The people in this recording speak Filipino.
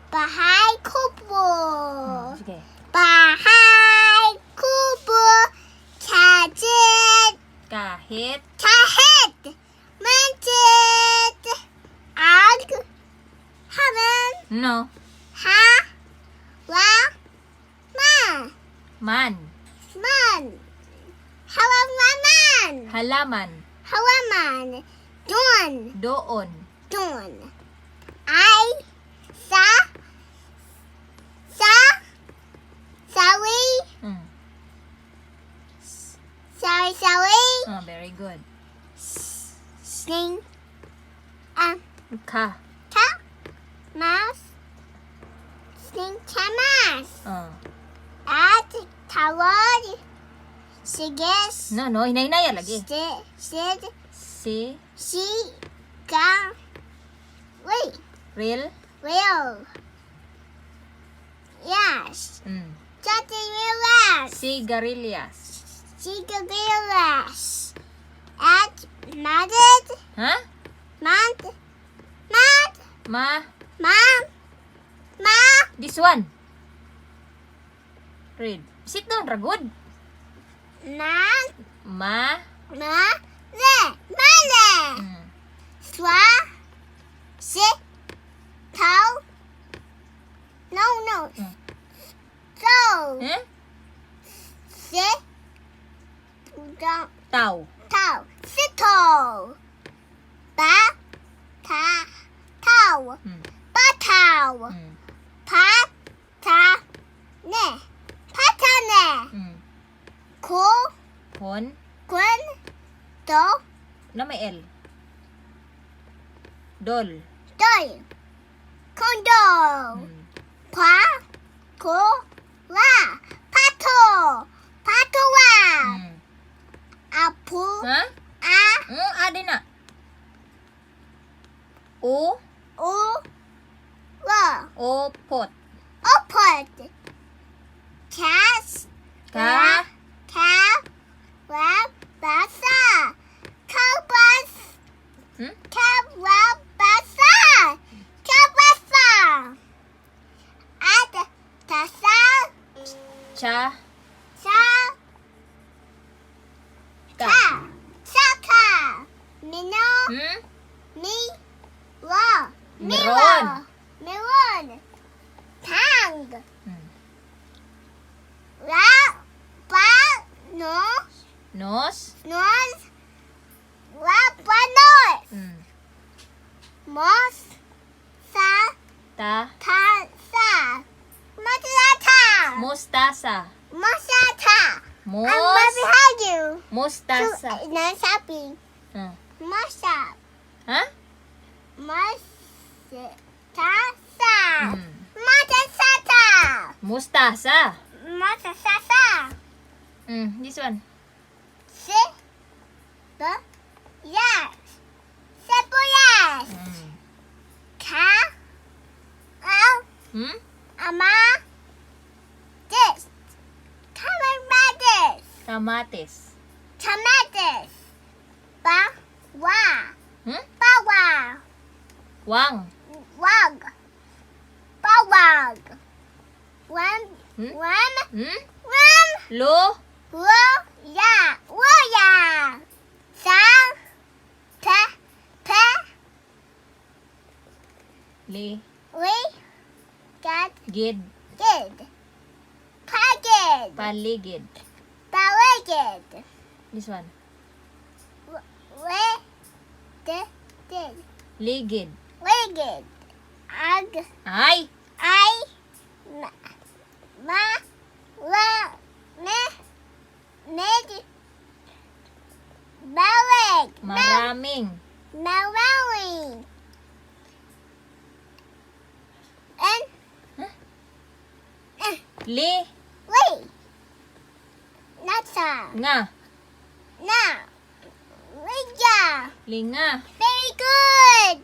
Bahay Kubo. Sige. Bahay Kubo. Kahit. Mantit. Haman. No. Man. Halaman. Doon. Oh, very good. Sling. Ka. Mouse. Sling camas. Oh. At tawad. Siges. No, hinay-hinaya lagi. Sid. Si. Ka. Wait. Real. Yes. Yes. Sigarilyas. Cigarillas. At matted. Ha? Mad. Ma. This one. Read. Sit down, ragod. Ma. Male. Swa. Sit. Tau. No. So. Eh? Sit. Tao. Sito. Tau. Batao. Patane. Hon. Kun. Do. Na may L. Dol. Doy. Kondo. Wa. Patowa. Apu. Ha? Adi na. Opot. Opot. Cas. Ka. Basa. Kabas. Hmm? Kabasa. At tasa. Cha. Saka. Mino. Miron. Tang. Nos. Panos. Mos. Ta. Mostasa. Mostasa. I'm right behind you. Mostasa. Nasabi. Mostasa. Ha? Mustasa. This one. Yes. Ama. This. Kamatis. Tomatoes. Bawa. Wang. Bawag. Lo. Woya. Sang. Li. Got Gid. Pagged. Paligid. Baligid. This one. Ligid. Ligid. Ay. Maraming. Li. Nga. Linga. Linga. Very good.